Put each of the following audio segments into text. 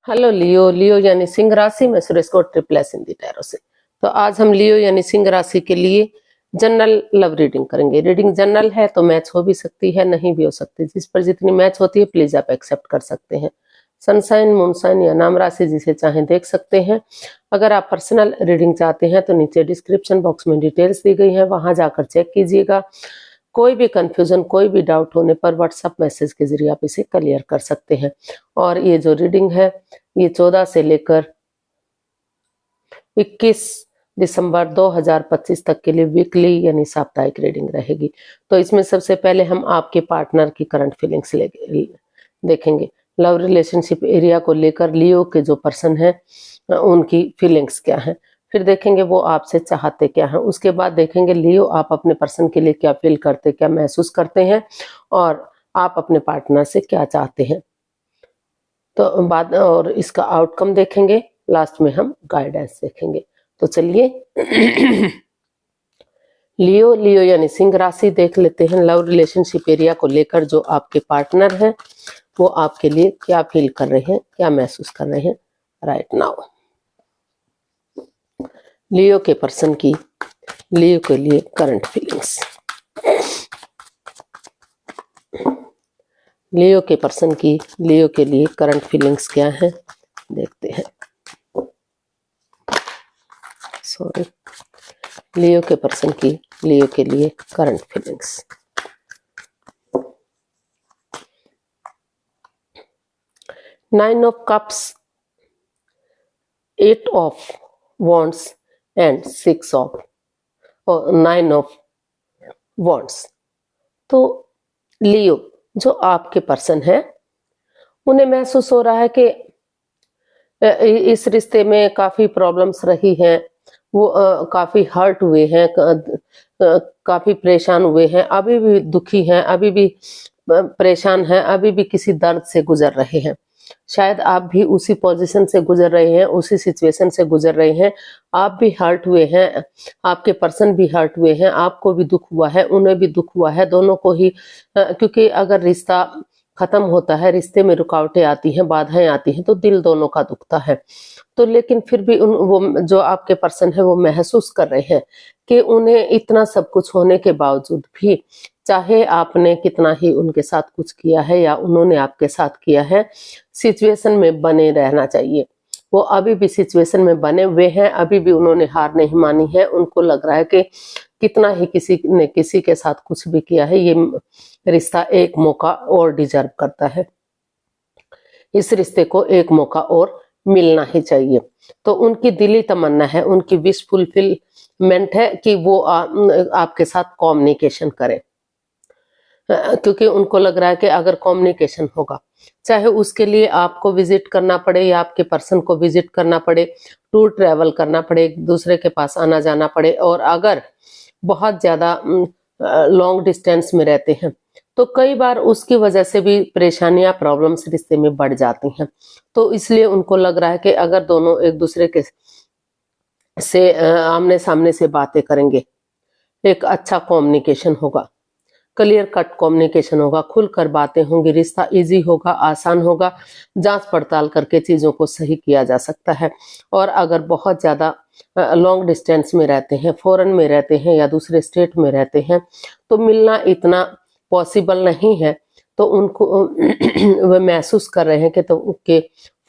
Hello लियो। लियो यानी सिंह राशि में सुरेश को ट्रिपल एस हिंदी टैरो से। तो आज हम लियो यानी सिंह राशि के लिए जनरल लव रीडिंग करेंगे। रीडिंग जनरल है तो मैच हो भी सकती है, नहीं भी हो सकती। जिस पर जितनी मैच होती है प्लीज आप एक्सेप्ट कर सकते हैं। सनसाइन, मूनसाइन या नाम राशि जिसे चाहें देख सकते हैं। अगर आप पर्सनल रीडिंग चाहते हैं तो नीचे डिस्क्रिप्शन बॉक्स में डिटेल्स दी गई है, वहां जाकर चेक कीजिएगा। कोई भी कंफ्यूजन, कोई भी डाउट होने पर व्हाट्सएप मैसेज के जरिए आप इसे क्लियर कर सकते हैं। और ये जो रीडिंग है ये 14 से लेकर 21 दिसंबर 2025 तक के लिए वीकली यानी साप्ताहिक रीडिंग रहेगी। तो इसमें सबसे पहले हम आपके पार्टनर की करंट फीलिंग्स देखेंगे। लव रिलेशनशिप एरिया को लेकर लियो के जो पर्सन है उनकी फीलिंग्स क्या है, फिर देखेंगे वो आपसे चाहते क्या हैं। उसके बाद देखेंगे लियो आप अपने पर्सन के लिए क्या फील करते, क्या महसूस करते हैं और आप अपने पार्टनर से क्या चाहते हैं। तो बाद और इसका आउटकम देखेंगे। लास्ट में हम गाइडेंस देखेंगे। तो चलिए लियो यानी सिंह राशि देख लेते हैं। लव रिलेशनशिप एरिया को लेकर जो आपके पार्टनर हैं वो आपके लिए क्या फील कर रहे हैं, क्या महसूस कर रहे हैं राइट नाउ। लियो के पर्सन की लियो के लिए करंट फीलिंग्स। लियो के पर्सन की लियो के लिए करंट फीलिंग्स क्या है देखते हैं। सॉरी, लियो के पर्सन की लियो के लिए current feelings. Nine of cups, 8 of wands and 6 of और 9 ऑफ वॉन्ड्स। तो लियो जो आपके पर्सन है उन्हें महसूस हो रहा है कि इस रिश्ते में काफी प्रॉब्लम्स रही हैं। वो काफी हर्ट हुए हैं, काफी परेशान हुए हैं, अभी भी दुखी हैं, अभी भी परेशान हैं, अभी भी किसी दर्द से गुजर रहे हैं। शायद आप भी उसी पोजीशन से गुजर रहे हैं, उसी सिचुएशन से गुजर रहे हैं। आप भी हर्ट हुए हैं, आपके पर्सन भी हर्ट हुए हैं, आपको भी दुख हुआ है, उन्हें भी दुख हुआ है, दोनों को ही। क्योंकि अगर रिश्ता खत्म होता है, रिश्ते में रुकावटें आती हैं, बाधाएं आती हैं तो दिल दोनों का दुखता है। तो लेकिन फिर भी वो जो आपके पर्सन है वो महसूस कर रहे हैं कि उन्हें इतना सब कुछ होने के बावजूद भी, चाहे आपने कितना ही उनके साथ कुछ किया है या उन्होंने आपके साथ किया है, सिचुएशन में बने रहना चाहिए। वो अभी भी सिचुएशन में बने हुए हैं, अभी भी उन्होंने हार नहीं मानी है। उनको लग रहा है कि कितना ही किसी ने किसी के साथ कुछ भी किया है, ये रिश्ता एक मौका और डिजर्व करता है। इस रिश्ते को एक मौका और मिलना ही चाहिए। तो उनकी दिली तमन्ना है, उनकी विश फुलफिलमेंट है कि वो आपके साथ कम्युनिकेशन करें। क्योंकि उनको लग रहा है कि अगर कम्युनिकेशन होगा, चाहे उसके लिए आपको विजिट करना पड़े या आपके पर्सन को विजिट करना पड़े, टूर ट्रैवल करना पड़े, एक दूसरे के पास आना जाना पड़े, और अगर बहुत ज्यादा लॉन्ग डिस्टेंस में रहते हैं तो कई बार उसकी वजह से भी परेशानियां, प्रॉब्लम्स रिश्ते में बढ़ जाती हैं। तो इसलिए उनको लग रहा है कि अगर दोनों एक दूसरे के से आमने सामने से बातें करेंगे, एक अच्छा कम्युनिकेशन होगा, क्लियर कट कम्युनिकेशन होगा, खुलकर बातें होंगी, रिश्ता इजी होगा, आसान होगा, जांच पड़ताल करके चीजों को सही किया जा सकता है। और अगर बहुत ज्यादा लॉन्ग डिस्टेंस में रहते हैं, फॉरेन में रहते हैं या दूसरे स्टेट में रहते हैं तो मिलना इतना पॉसिबल नहीं है। तो उनको वे महसूस कर रहे हैं कि तो उनके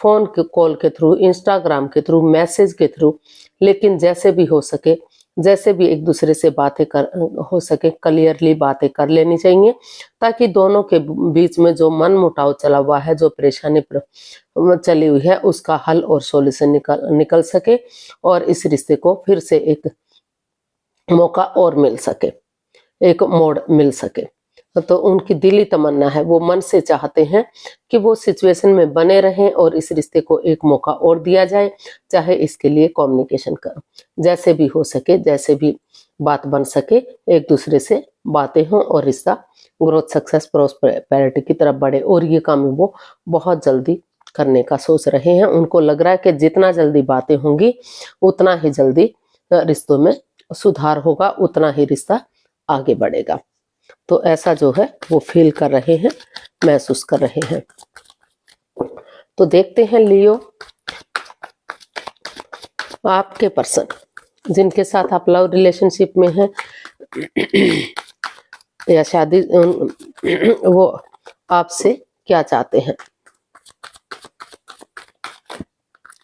फोन के कॉल के थ्रू, इंस्टाग्राम के थ्रू, मैसेज के थ्रू, लेकिन जैसे भी हो सके, जैसे भी एक दूसरे से बातें हो सके क्लियरली बातें कर लेनी चाहिए, ताकि दोनों के बीच में जो मन मुटाव चला हुआ है, जो परेशानी चली हुई है, उसका हल और सॉल्यूशन निकल सके और इस रिश्ते को फिर से एक मौका और मिल सके, एक मोड़ मिल सके। तो उनकी दिली तमन्ना है, वो मन से चाहते हैं कि वो सिचुएशन में बने रहें और इस रिश्ते को एक मौका और दिया जाए, चाहे इसके लिए कम्युनिकेशन का जैसे भी हो सके, जैसे भी बात बन सके, एक दूसरे से बातें हों और रिश्ता ग्रोथ, सक्सेस, प्रॉस्पेरिटी की तरफ बढ़े। और ये काम वो बहुत जल्दी करने का सोच रहे हैं। उनको लग रहा है कि जितना जल्दी बातें होंगी उतना ही जल्दी रिश्तों में सुधार होगा, उतना ही रिश्ता आगे बढ़ेगा। तो ऐसा जो है वो फील कर रहे हैं, महसूस कर रहे हैं। तो देखते हैं लियो, आपके पर्सन जिनके साथ आप लव रिलेशनशिप में हैं या शादी, वो आपसे क्या चाहते हैं,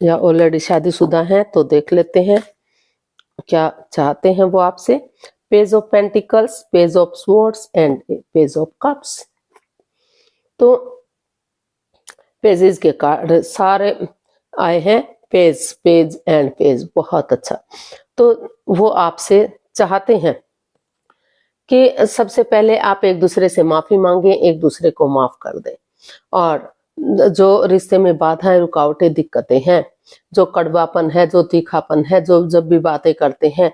या ऑलरेडी शादीशुदा हैं तो देख लेते हैं क्या चाहते हैं वो आपसे। Page of pentacles, page of swords and page of cups. तो पेजेस के कार्ड सारे आए हैं, पेज पेज एंड पेज, बहुत अच्छा। तो वो आपसे चाहते हैं कि सबसे पहले आप एक दूसरे से माफी मांगे, एक दूसरे को माफ कर दें, और जो रिश्ते में बाधाएं, रुकावटें, दिक्कतें हैं, जो कड़वापन है, जो तीखापन है, जो जब भी बातें करते हैं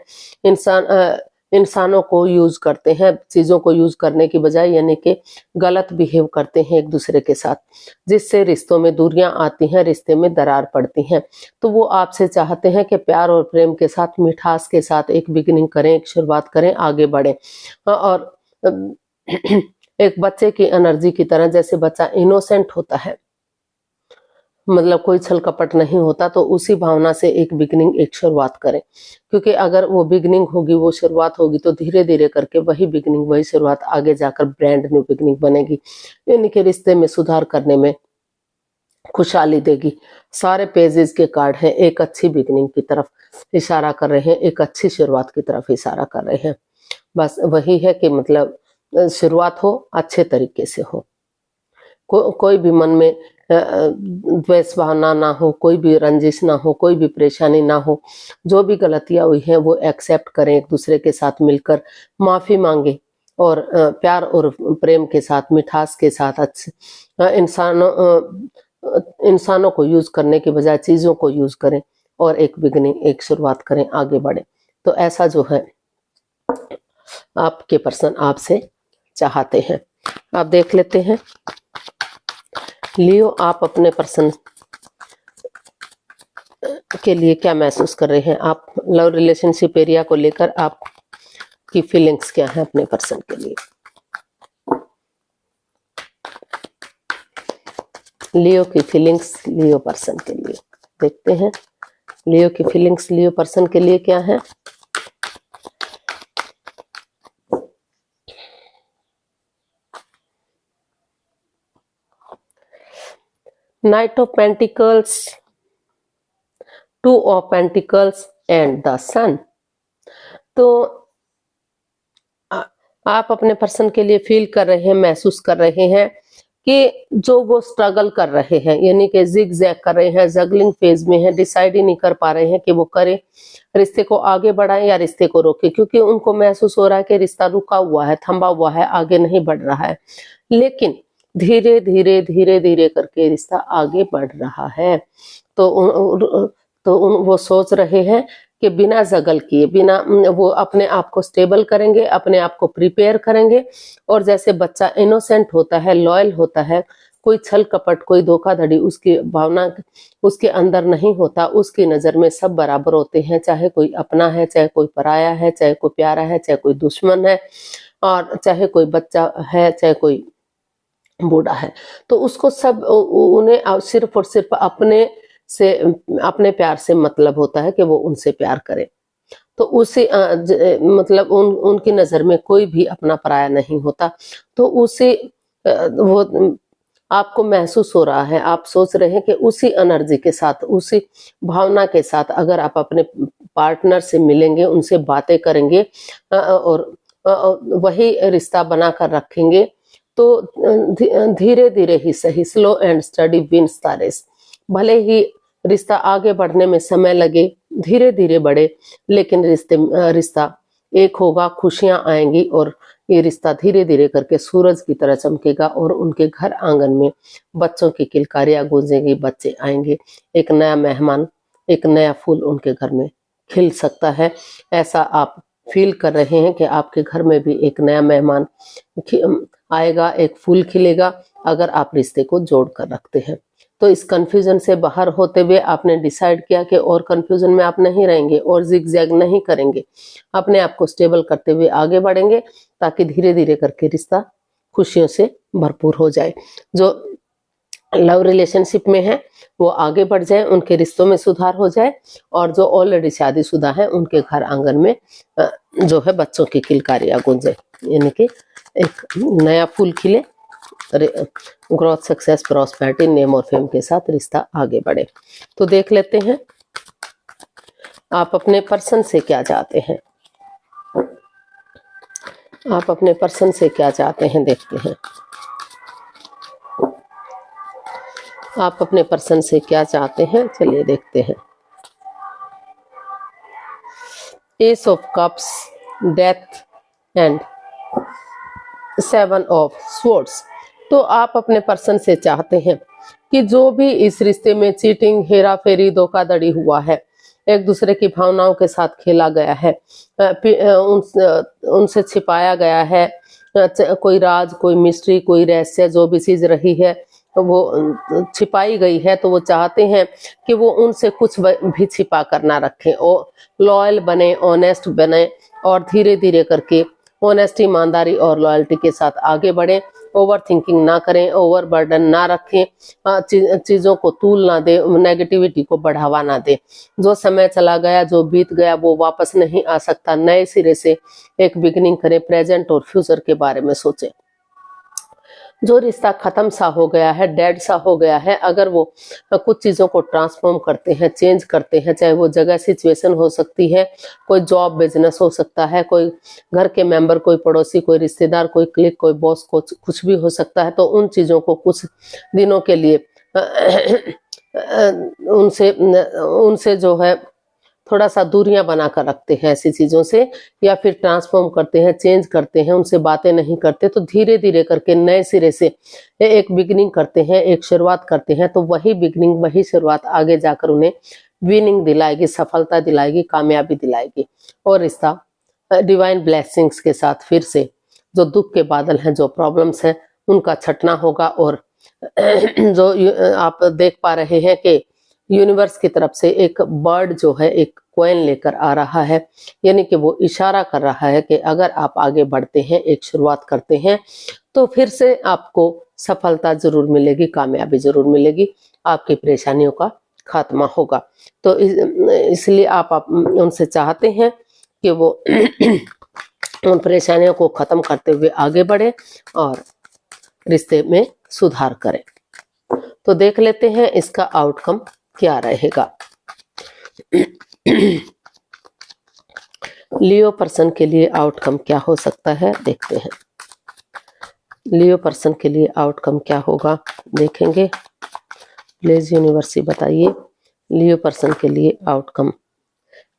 इंसानों को यूज करते हैं, चीजों को यूज करने की बजाय, यानी कि गलत बिहेव करते हैं एक दूसरे के साथ, जिससे रिश्तों में दूरियां आती हैं, रिश्ते में दरार पड़ती हैं। तो वो आपसे चाहते हैं कि प्यार और प्रेम के साथ, मिठास के साथ एक बिगिनिंग करें, एक शुरुआत करें, आगे बढ़े। और एक बच्चे की एनर्जी की तरह, जैसे बच्चा इनोसेंट होता है, मतलब कोई छल कपट नहीं होता, तो उसी भावना से एक बिगनिंग, एक शुरुआत करें। क्योंकि अगर वो बिगनिंग होगी, वो शुरुआत होगी, तो धीरे धीरे करके वही बिगनिंग, वही शुरुआत आगे जाकर ब्रांड न्यू बिगनिंग बनेगी, यानी कि रिश्ते में सुधार करने में खुशहाली देगी। सारे पेजेस के कार्ड हैं एक अच्छी बिगनिंग की तरफ इशारा कर रहे हैं, एक अच्छी शुरुआत की तरफ इशारा कर रहे हैं। बस वही है कि मतलब शुरुआत हो, अच्छे तरीके से हो, कोई भी मन में द्वेष भावना ना हो, कोई भी रंजिश ना हो, कोई भी परेशानी ना हो। जो भी गलतियां हुई हैं वो एक्सेप्ट करें, एक दूसरे के साथ मिलकर माफी मांगे, और प्यार और प्रेम के साथ, मिठास के साथ, अच्छे इंसानों को यूज करने के बजाय चीजों को यूज करें, और एक बिगनिंग, एक शुरुआत करें, आगे बढ़े। तो ऐसा जो है आपके पर्सन आपसे चाहते हैं। आप देख लेते हैं लियो, आप अपने पर्सन के लिए क्या महसूस कर रहे हैं, आप लव रिलेशनशिप एरिया को लेकर आपकी फीलिंग्स क्या है अपने पर्सन के लिए। लियो की फीलिंग्स लियो पर्सन के लिए, देखते हैं लियो की फीलिंग्स लियो पर्सन के लिए क्या है। Knight of pentacles, two of pentacles and the sun. तो आप अपने पर्सन के लिए फील कर रहे हैं, महसूस कर रहे हैं कि जो वो स्ट्रगल कर रहे हैं, यानी कि जिग जैग कर रहे हैं, जगलिंग फेज में है, डिसाइड ही नहीं कर पा रहे हैं कि वो करें, रिश्ते को आगे बढ़ाएं या रिश्ते को रोके, क्योंकि उनको महसूस हो रहा है कि रिश्ता रुका हुआ है, थमा हुआ है, आगे नहीं बढ़ रहा है। लेकिन धीरे धीरे धीरे धीरे करके रिश्ता आगे बढ़ रहा है। तो वो सोच रहे हैं कि बिना जगल किए, बिना वो अपने आप को स्टेबल करेंगे, अपने आप को प्रिपेयर करेंगे, और जैसे बच्चा इनोसेंट होता है, लॉयल होता है, कोई छल कपट, कोई धोखाधड़ी उसकी भावना उसके अंदर नहीं होता, उसकी नजर में सब बराबर होते हैं, चाहे कोई अपना है, चाहे कोई पराया है, चाहे कोई प्यारा है, चाहे कोई दुश्मन है, और चाहे कोई बच्चा है, चाहे कोई बूढ़ा है। तो उसको सब, उन्हें सिर्फ और सिर्फ अपने प्यार से मतलब होता है कि वो उनसे प्यार करे। तो उसे मतलब उनकी नजर में कोई भी अपना पराया नहीं होता। तो उसे वो आपको महसूस हो रहा है, आप सोच रहे हैं कि उसी एनर्जी के साथ, उसी भावना के साथ अगर आप अपने पार्टनर से मिलेंगे, उनसे बातें करेंगे, और वही रिश्ता बनाकर रखेंगे, तो धीरे धीरे ही सही, slow and steady wins the race. भले ही रिश्ता आगे बढ़ने में समय लगे, धीरे धीरे बढ़े, लेकिन रिश्ता एक होगा, खुशियां आएंगी, और ये रिश्ता धीरे धीरे करके सूरज की तरह चमकेगा, और उनके घर आंगन में बच्चों की किलकारियां गूंजेंगी, बच्चे आएंगे, एक नया मेहमान, एक नया फूल उनके घर में खिल सकता है। ऐसा आप फील कर रहे हैं कि आपके घर में भी एक नया मेहमान आएगा, एक फूल खिलेगा, अगर आप रिश्ते को जोड़ कर रखते हैं। तो इस कंफ्यूजन से बाहर होते हुए आपने डिसाइड किया कि और कंफ्यूजन में आप नहीं रहेंगे, और जिग-जैग नहीं करेंगे, अपने आप को स्टेबल करते हुए आगे बढ़ेंगे, ताकि धीरे धीरे करके रिश्ता खुशियों से भरपूर हो जाए। जो लव रिलेशनशिप में है वो आगे बढ़ जाए, उनके रिश्तों में सुधार हो जाए, और जो ऑलरेडी शादीशुदा है उनके घर आंगन में जो है बच्चों की किलकारियां गूंजे, यानी कि एक नया फूल खिले, ग्रोथ, सक्सेस, प्रॉस्पेरिटी, नेम और फेम के साथ रिश्ता आगे बढ़े। तो देख लेते हैं आप अपने पर्सन से क्या चाहते हैं, आप अपने पर्सन से क्या चाहते हैं, देखते हैं आप अपने पर्सन से क्या चाहते हैं। चलिए देखते हैं। S of cups, death and 7 of swords. तो आप अपने पर्सन से चाहते हैं कि जो भी इस रिश्ते में चीटिंग, हेरा फेरी, धोखाधड़ी हुआ है, एक दूसरे की भावनाओं के साथ खेला गया है, उनसे छिपाया गया है कोई राज, कोई मिस्ट्री, कोई रहस्य, जो भी चीज रही है तो वो छिपाई गई है, तो वो चाहते हैं कि वो उनसे कुछ भी छिपा कर ना रखें, और लॉयल बने, ऑनेस्ट बने, और धीरे धीरे करके ऑनेस्टी, ईमानदारी और लॉयल्टी के साथ आगे बढ़े। ओवर थिंकिंग ना करें, ओवर बर्डन ना रखें, चीजों को तूल ना दे, नेगेटिविटी को बढ़ावा ना दे। जो समय चला गया, जो बीत गया, वो वापस नहीं आ सकता। नए सिरे से एक बिगिनिंग करें, प्रेजेंट और फ्यूचर के बारे में सोचें। जो रिश्ता खत्म सा हो गया है, डेड सा हो गया है, अगर वो कुछ चीजों को ट्रांसफॉर्म करते हैं, चेंज करते हैं, चाहे वो जगह सिचुएशन हो सकती है, कोई जॉब बिजनेस हो सकता है, कोई घर के मेंबर, कोई पड़ोसी, कोई रिश्तेदार, कोई क्लिक, कोई बॉस, कुछ भी हो सकता है, तो उन चीजों को कुछ दिनों के लिए उनसे जो है थोड़ा सा दूरियां बनाकर रखते हैं ऐसी चीजों से, या फिर ट्रांसफॉर्म करते हैं, चेंज करते हैं, उनसे बातें नहीं करते, तो धीरे धीरे करके नए सिरे से एक बिगनिंग करते हैं, एक शुरुआत करते हैं। तो वही बिगनिंग, वही शुरुआत आगे जाकर उन्हें विनिंग दिलाएगी, सफलता दिलाएगी, कामयाबी दिलाएगी, और रिश्ता डिवाइन ब्लेसिंग्स के साथ फिर से जो दुख के बादल हैं, जो प्रॉब्लम्स हैं, उनका छटना होगा। और जो आप देख पा रहे हैं कि यूनिवर्स की तरफ से एक बर्ड जो है एक कॉइन लेकर आ रहा है, यानी कि वो इशारा कर रहा है कि अगर आप आगे बढ़ते हैं, एक शुरुआत करते हैं, तो फिर से आपको सफलता जरूर मिलेगी, कामयाबी जरूर मिलेगी, आपकी परेशानियों का खात्मा होगा। तो इसलिए आप उनसे चाहते हैं कि वो उन परेशानियों को खत्म करते हुए आगे बढ़े और रिश्ते में सुधार करें। तो देख लेते हैं इसका आउटकम क्या रहेगा। लियो पर्सन के लिए आउटकम क्या हो सकता है, देखते हैं। लियो पर्सन के लिए आउटकम क्या होगा, देखेंगे। प्लीज यूनिवर्सिटी बताइए लियो पर्सन के लिए आउटकम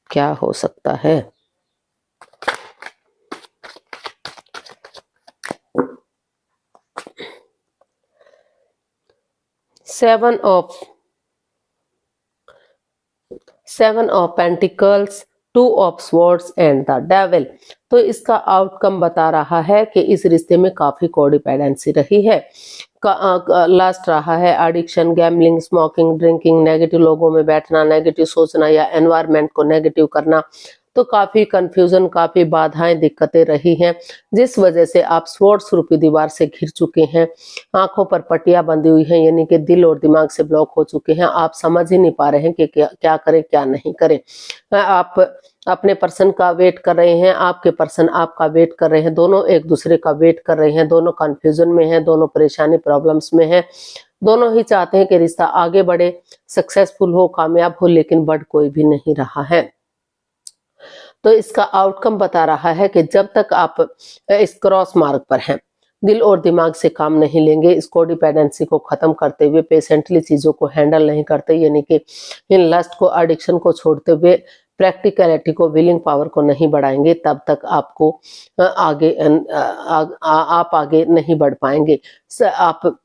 क्या हो सकता है। Seven of pentacles, 2 of swords and the devil. तो इसका आउटकम बता रहा है कि इस रिश्ते में काफी कोडिपेंडेंसी रही है। लास्ट रहा है addiction, gambling, smoking, drinking, negative लोगों में बैठना, नेगेटिव सोचना या एनवायरनमेंट को नेगेटिव करना। तो काफी कंफ्यूजन, काफी बाधाएं, दिक्कतें रही हैं, जिस वजह से आप स्वॉर्ड्स रूपी दीवार से घिर चुके हैं। आंखों पर पट्टियां बंधी हुई हैं, यानी कि दिल और दिमाग से ब्लॉक हो चुके हैं। आप समझ ही नहीं पा रहे हैं कि क्या करें, क्या नहीं करें। आप अपने पर्सन का वेट कर रहे हैं, आपके पर्सन आपका वेट कर रहे हैं, दोनों एक दूसरे का वेट कर रहे हैं, दोनों कंफ्यूजन में हैं, दोनों परेशानी, प्रॉब्लम्स में हैं, दोनों ही चाहते हैं कि रिश्ता आगे बढ़े, सक्सेसफुल हो, कामयाब हो, लेकिन बढ़ कोई भी नहीं रहा है। तो इसका आउटकम बता रहा है कि जब तक आप इस क्रॉस मार्ग पर हैं, दिल और दिमाग से काम नहीं लेंगे, इस कोडिपेंडेंसी को खत्म करते हुए, पेशेंटली चीजों को हैंडल नहीं करते, यानी कि इन लस्ट को, एडिक्शन को छोड़ते हुए प्रैक्टिकलिटी को, विलिंग पावर को नहीं बढ़ाएंगे, तब तक आपको आप आगे नहीं बढ़ पाएंगे। आप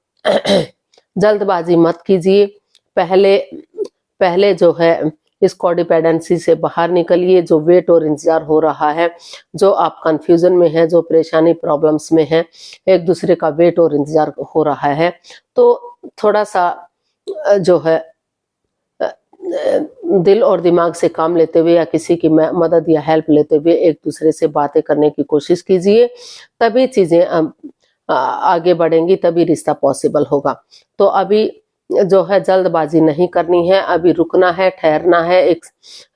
जल्दबाजी मत कीजिए, पहले जो है इस कोडिपेंडेंसी से बाहर निकलिए। जो वेट और इंतजार हो रहा है, जो आप कंफ्यूजन में हैं, जो परेशानी, प्रॉब्लम्स में हैं, एक दूसरे का वेट और इंतजार हो रहा है, तो थोड़ा सा जो है दिल और दिमाग से काम लेते हुए या किसी की मदद या हेल्प लेते हुए एक दूसरे से बातें करने की कोशिश कीजिए, तभी चीजें आगे बढ़ेंगी तभी रिश्ता पॉसिबल होगा। तो अभी जो है जल्दबाजी नहीं करनी है, अभी रुकना है, ठहरना है,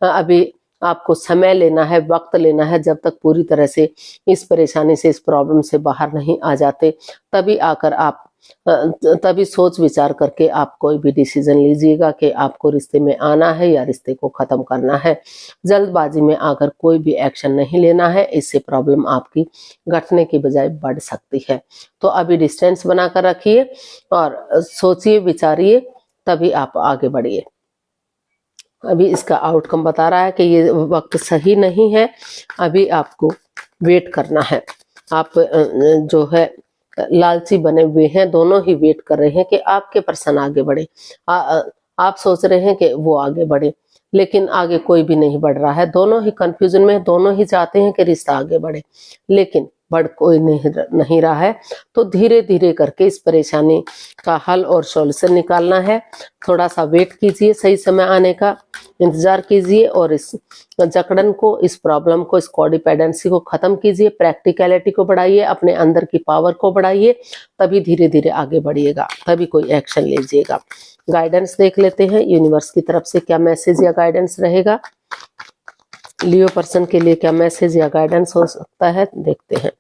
अभी आपको समय लेना है, वक्त लेना है, जब तक पूरी तरह से इस परेशानी से, इस प्रॉब्लम से बाहर नहीं आ जाते, तभी आकर आप तभी सोच विचार करके आप कोई भी डिसीजन लीजिएगा कि आपको रिश्ते में आना है या रिश्ते को खत्म करना है। जल्दबाजी में आकर कोई भी एक्शन नहीं लेना है, इससे प्रॉब्लम आपकी घटने की बजाय बढ़ सकती है। तो अभी डिस्टेंस बनाकर रखिए और सोचिए, विचारिए, तभी आप आगे बढ़िए। अभी इसका आउटकम बता रहा है कि ये वक्त सही नहीं है, अभी आपको वेट करना है। आप जो है लालची बने हुए हैं, दोनों ही वेट कर रहे हैं कि आपके पर्सन आगे बढ़े। आप सोच रहे हैं कि वो आगे बढ़े, लेकिन आगे कोई भी नहीं बढ़ रहा है। दोनों ही कंफ्यूजन में, दोनों ही चाहते हैं कि रिश्ता आगे बढ़े, लेकिन बढ़ कोई नहीं रहा है। तो धीरे धीरे करके इस परेशानी का हल और सॉल्यूशन निकालना है। थोड़ा सा वेट कीजिए, सही समय आने का इंतजार कीजिए और इस जकड़न को, इस प्रॉब्लम को, इस कोडिपेंडेंसी को खत्म कीजिए, प्रैक्टिकलिटी को बढ़ाइए, अपने अंदर की पावर को बढ़ाइए, तभी धीरे धीरे आगे बढ़िएगा, तभी कोई एक्शन लीजिएगा। गाइडेंस देख लेते हैं यूनिवर्स की तरफ से क्या मैसेज या गाइडेंस रहेगा। लियो पर्सन के लिए क्या मैसेज या गाइडेंस हो सकता है, देखते हैं।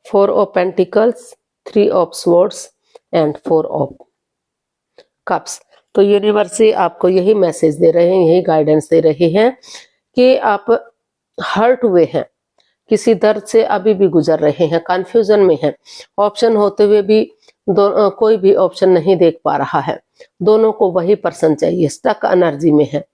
4 of pentacles, 3 of swords and 4 of cups. तो यूनिवर्स से आपको यही मैसेज दे रहे हैं, यही गाइडेंस दे रहे हैं कि आप हर्ट हुए हैं, किसी दर्द से अभी भी गुजर रहे हैं, कंफ्यूजन में हैं, ऑप्शन होते हुए भी कोई भी ऑप्शन नहीं देख पा रहा है। दोनों को वही पर्सन चाहिए, स्टक एनर्जी में है,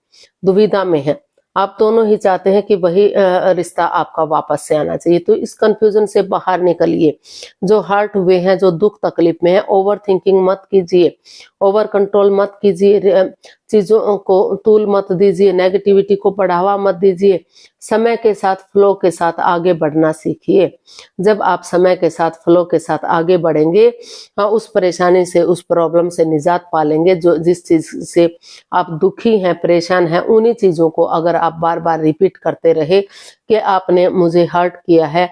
दुविधा में है। आप दोनों ही चाहते हैं कि वही रिश्ता आपका वापस से आना चाहिए। तो इस कंफ्यूजन से बाहर निकलिए। जो हर्ट हुए हैं, जो दुख तकलीफ में है, ओवर थिंकिंग मत कीजिए, ओवर कंट्रोल मत कीजिए, चीजों को तूल मत दीजिए, नेगेटिविटी को बढ़ावा मत दीजिए। समय के साथ, फ्लो के साथ आगे बढ़ना सीखिए। जब आप समय के साथ, फ्लो के साथ आगे बढ़ेंगे, उस परेशानी से, उस प्रॉब्लम से निजात पालेंगे। जो जिस चीज से आप दुखी हैं, परेशान हैं, उन्हीं चीजों को अगर आप बार बार रिपीट करते रहे कि आपने मुझे हर्ट किया है,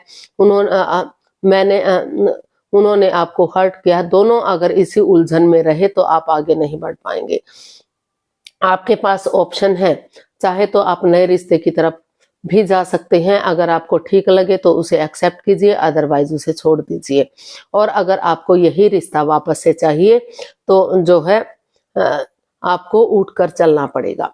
उन्होंने आपको हर्ट किया, दोनों अगर इसी उलझन में रहे तो आप आगे नहीं बढ़ पाएंगे। आपके पास ऑप्शन है, चाहे तो आप नए रिश्ते की तरफ भी जा सकते हैं। अगर आपको ठीक लगे तो उसे एक्सेप्ट कीजिए, अदरवाइज उसे छोड़ दीजिए। और अगर आपको यही रिश्ता वापस से चाहिए तो जो है आपको उठकर चलना पड़ेगा।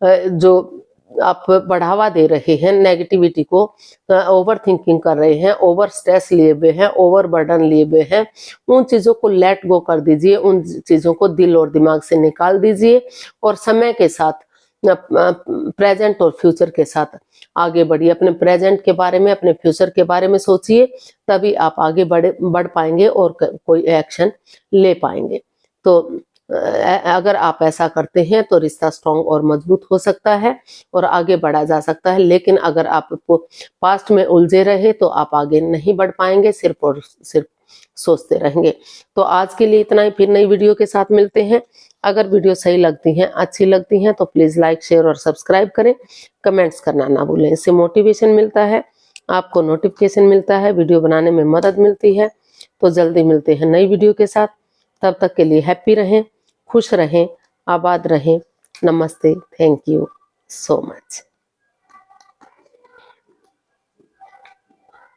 जो आप बढ़ावा दे रहे हैं नेगेटिविटी को, ओवर थिंकिंग कर रहे हैं, ओवर स्ट्रेस लिए हुए हैं, ओवर बर्डन लिए हुए हैं, उन चीजों को लेट गो कर दीजिए, उन चीजों को दिल और दिमाग से निकाल दीजिए और समय के साथ, प्रेजेंट और फ्यूचर के साथ आगे बढ़िए। अपने प्रेजेंट के बारे में, अपने फ्यूचर के बारे में सोचिए, तभी आप आगे बढ़ पाएंगे और कोई एक्शन ले पाएंगे। तो अगर आप ऐसा करते हैं तो रिश्ता स्ट्रॉन्ग और मजबूत हो सकता है और आगे बढ़ा जा सकता है। लेकिन अगर आप पास्ट में उलझे रहे तो आप आगे नहीं बढ़ पाएंगे, सिर्फ और सिर्फ सोचते रहेंगे। तो आज के लिए इतना ही, फिर नई वीडियो के साथ मिलते हैं। अगर वीडियो सही लगती हैं, अच्छी लगती हैं तो प्लीज लाइक, शेयर और सब्सक्राइब करें। कमेंट्स करना ना भूलें, इससे मोटिवेशन मिलता है, आपको नोटिफिकेशन मिलता है, वीडियो बनाने में मदद मिलती है। तो जल्दी मिलते हैं नई वीडियो के साथ। तब तक के लिए हैप्पी रहें, खुश रहें, आबाद रहें। नमस्ते, थैंक यू सो मच।